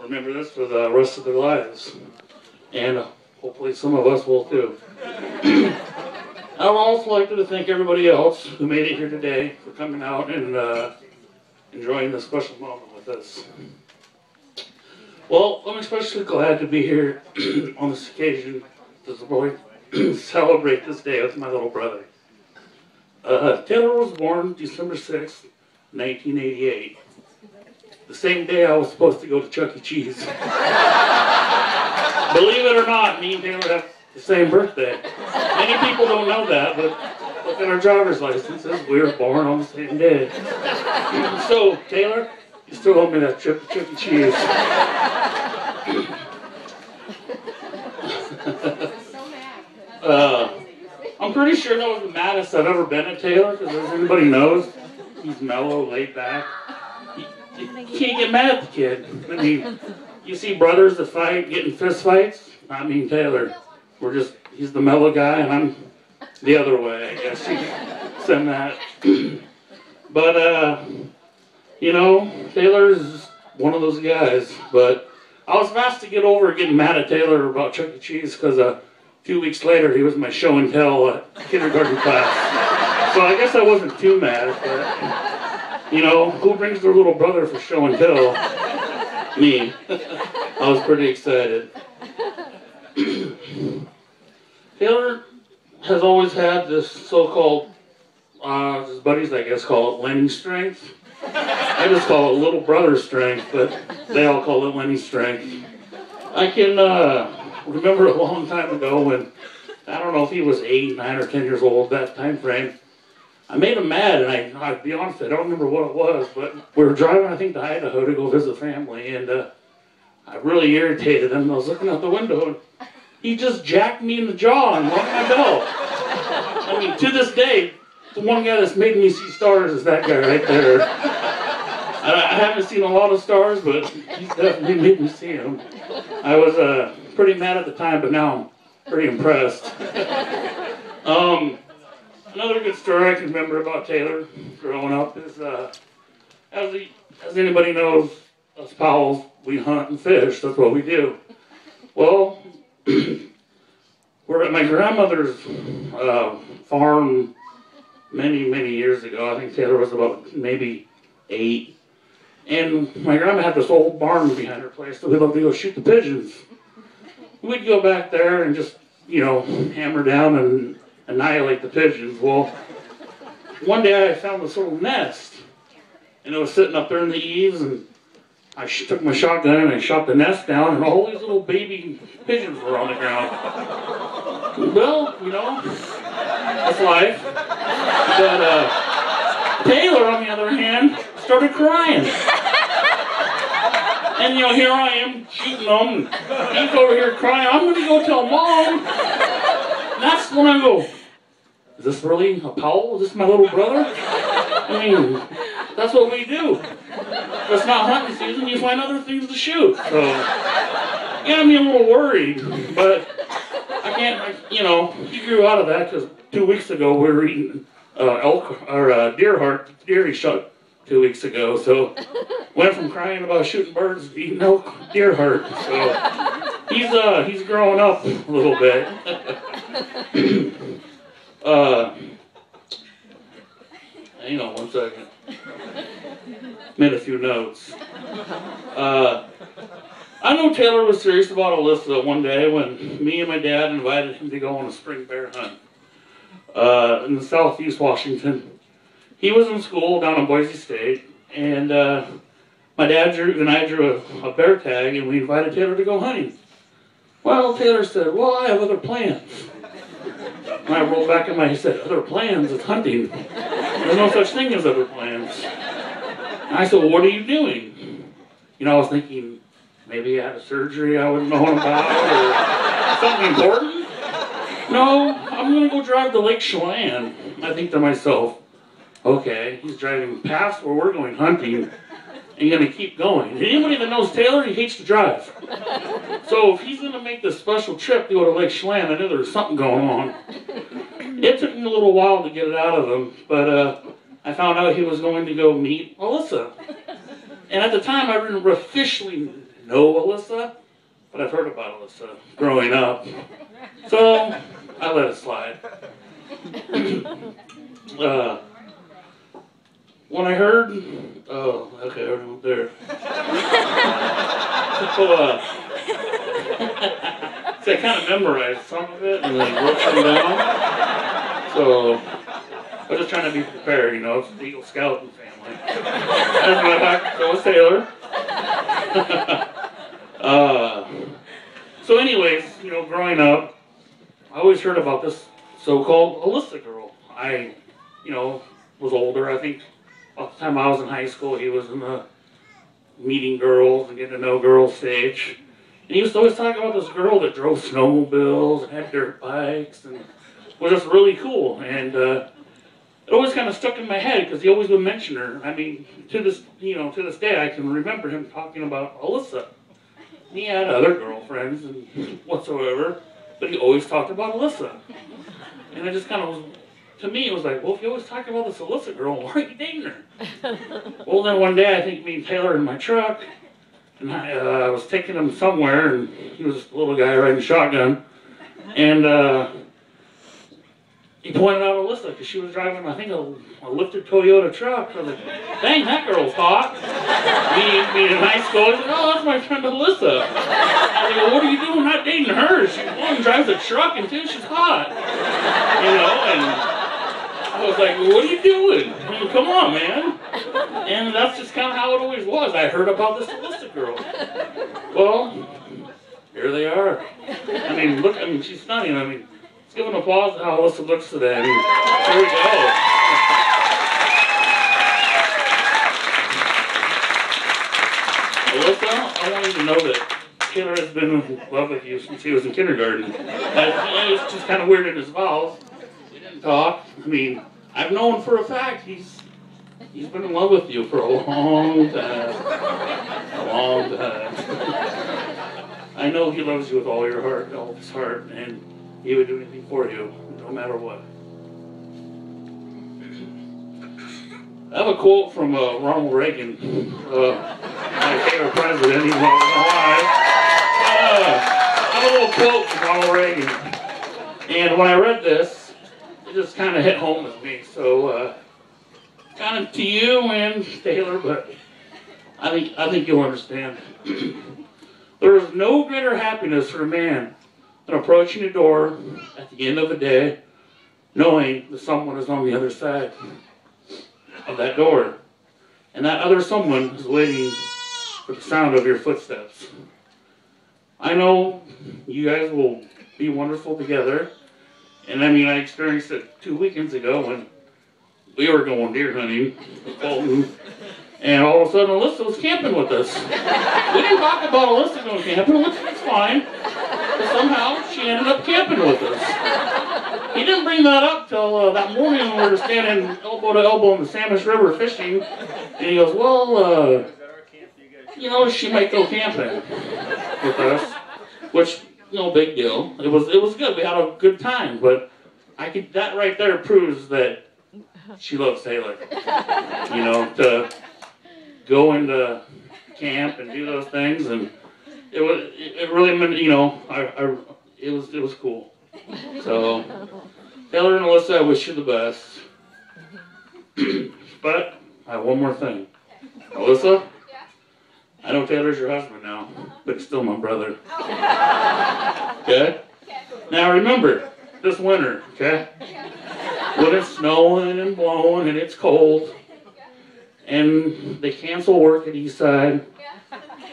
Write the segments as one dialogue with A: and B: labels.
A: remember this for the rest of their lives. And hopefully some of us will too. I would also like to thank everybody else who made it here today for coming out and enjoying this special moment with us. Well, I'm especially glad to be here on this occasion to celebrate this day with my little brother. Taylor was born December 6th, 1988. The same day I was supposed to go to Chuck E. Cheese. Believe it or not, me and Taylor have the same birthday. Many people don't know that, but look at our driver's licenses. We were born on the same day. So, Taylor, you still owe me that trip to Chuck E. Cheese. I'm pretty sure that was the maddest I've ever been at Taylor, because as anybody knows, he's mellow, laid back. You can't get mad at the kid. I mean, you see brothers that fight, getting fist fights. Not me and Taylor. He's the mellow guy, and I'm the other way, I guess you could send that. But, you know, Taylor's one of those guys. But I was fast to get over getting mad at Taylor about Chuck E. Cheese, because a few weeks later he was my show and tell kindergarten class. So I guess I wasn't too mad, but, you know, who brings their little brother for show and tell? Me. I was pretty excited. Taylor has always had this so-called, his buddies I guess call it Lenny strength. I just call it little brother strength, but they all call it Lenny strength. I can remember a long time ago when, I don't know if he was 8, 9, or 10 years old, that time frame. I made him mad, and I'll be honest, I don't remember what it was, but we were driving, I think, to Idaho to go visit family, and I really irritated him. I was looking out the window, and he just jacked me in the jaw and rung my bell. I mean, to this day, the one guy that's made me see stars is that guy right there. I haven't seen a lot of stars, but he's definitely made me see them. I was pretty mad at the time, but now I'm pretty impressed. Another good story I can remember about Taylor growing up is, as anybody knows, us Powells, we hunt and fish. That's what we do. Well, we're at my grandmother's farm many, many years ago. I think Taylor was about maybe 8. And my grandma had this old barn behind her place, so we loved to go shoot the pigeons. We'd go back there and just, you know, hammer down and annihilate the pigeons. Well, one day I found this little nest, and it was sitting up there in the eaves, and I took my shotgun and I shot the nest down, and all these little baby pigeons were on the ground. Well, you know, that's life. But Taylor, on the other hand, started crying. And, you know, here I am shooting them, and he's over here crying. I'm going to go tell Mom. And that's when I go, is this really a Powell? Is this my little brother? I mean, that's what we do. If it's not hunting season, you find other things to shoot. So, it got me a little worried, but I can't, you know, he grew out of that because 2 weeks ago we were eating elk, or deer he shot 2 weeks ago. So, went from crying about shooting birds to eating elk deer heart. So, he's growing up a little bit. Hang on 1 second. Made a few notes. I know Taylor was serious about Alyssa one day when me and my dad invited him to go on a spring bear hunt in the southeast Washington. He was in school down in Boise State, and my dad and I drew a bear tag, and we invited Taylor to go hunting. Well, Taylor said, well, I have other plans. And I rolled back in my head and said, other plans? It's hunting. There's no such thing as other plans. And I said, well, what are you doing? You know, I was thinking, maybe I had a surgery I wouldn't know about, or something important. No, I'm going to go drive to Lake Chelan. I think to myself, okay, he's driving past where we're going hunting, and going to keep going. And anybody that knows Taylor, he hates to drive. So if he's going to make this special trip to go to Lake Chelan, I knew there was something going on. It took me a little while to get it out of him, but I found out he was going to go meet Alyssa. And at the time, I didn't officially know Alyssa, but I've heard about Alyssa growing up. So I let it slide. When I heard, oh, okay, everyone there. So, see, I kind of memorized some of it and then wrote some down. So I was just trying to be prepared, you know, it's the Eagle Scouting family. That's my back, so was Taylor. So anyways, you know, growing up, I always heard about this so-called Alyssa girl. I, you know, was older. I think by the time I was in high school, he was in the meeting girls and getting to know girls stage. And he used to always talk about this girl that drove snowmobiles and had dirt bikes and was just really cool. And it always kind of stuck in my head because he always would mention her. I mean, to this day, I can remember him talking about Alyssa. He had other girlfriends and whatsoever, but he always talked about Alyssa. And it just kind of was, to me, it was like, well, if you always talk about this Alyssa girl, why are you dating her? Well, then one day, I think me and Taylor in my truck, and I was taking him somewhere, and he was a little guy riding shotgun, and he pointed out Alyssa because she was driving, I think, a lifted Toyota truck. I was like, dang, that girl's hot. Me in high school, I said, oh, that's my friend Alyssa. I was like, well, what are you doing not dating her? She one drives a truck, and two, she's hot. You know, and I was like, well, what are you doing? I mean, come on, man. And that's just kind of how it always was. I heard about this Alyssa girl. Well, here they are. I mean, look, I mean, she's stunning. I mean, let's give an applause to how Alyssa looks today. I mean, here we go. Alyssa, I want you to know that Taylor has been in love with you since he was in kindergarten. It was just kind of weird in his mouth. We didn't talk. I mean, I've known for a fact he's been in love with you for a long time. A long time. I know he loves you with all your heart, all his heart, and he would do anything for you, no matter what. I have a quote from Ronald Reagan, my favorite president. He's not alive. I have a little quote from Ronald Reagan, and when I read this, it just kind of hit home with me. So, kind of to you and Taylor, but I think you'll understand. There is no greater happiness for a man than approaching a door at the end of the day, knowing that someone is on the other side of that door, and that other someone is waiting for the sound of your footsteps. I know you guys will be wonderful together, and I mean, I experienced it 2 weekends ago when we were going deer hunting with Fulton, and all of a sudden Alyssa was camping with us. We didn't talk about Alyssa going camping. It's fine. But somehow she ended up camping with us. He didn't bring that up till that morning when we were standing elbow to elbow in the Samish River fishing. And he goes, well, you know, she might go camping with us. Which, no big deal. It was good. We had a good time. But that right there proves that she loves Taylor. You know, to go into camp and do those things, and it really meant, you know, it was cool. So Taylor and Alyssa, I wish you the best. But I have one more thing. Alyssa, I know Taylor's your husband now, but he's still my brother. Okay? Now remember, this winter, okay? When it's snowing and blowing and it's cold, and they cancel work at Eastside,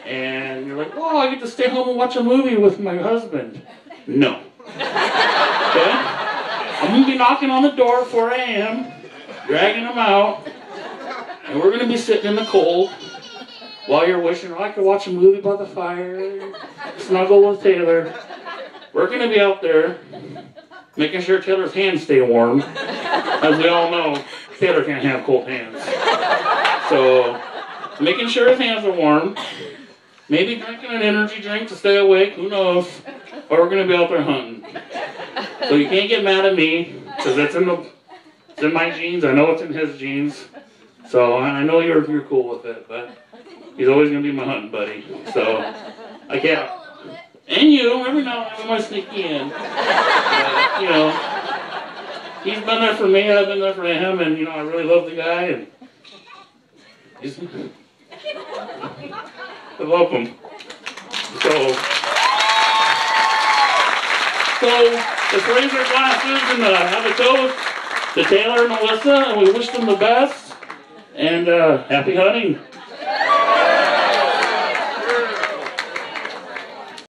A: and you're like, oh, I get to stay home and watch a movie with my husband. No. Okay? I'm going to be knocking on the door at 4 a.m., dragging him out, and we're going to be sitting in the cold while you're wishing, oh, I could watch a movie by the fire, snuggle with Taylor. We're going to be out there making sure Taylor's hands stay warm. As we all know, Taylor can't have cold hands. So, making sure his hands are warm, maybe drinking an energy drink to stay awake, who knows, or we're going to be out there hunting. So you can't get mad at me, because it's in my genes, I know it's in his genes, so I know you're cool with it, but He's always gonna be my hunting buddy. So I can't. And you, every now and then I might sneak you in. But, you know, he's been there for me, I've been there for him, and you know, I really love the guy, and he's, I love him. So let's raise our glasses and have a toast to Taylor and Melissa, and we wish them the best, and happy hunting.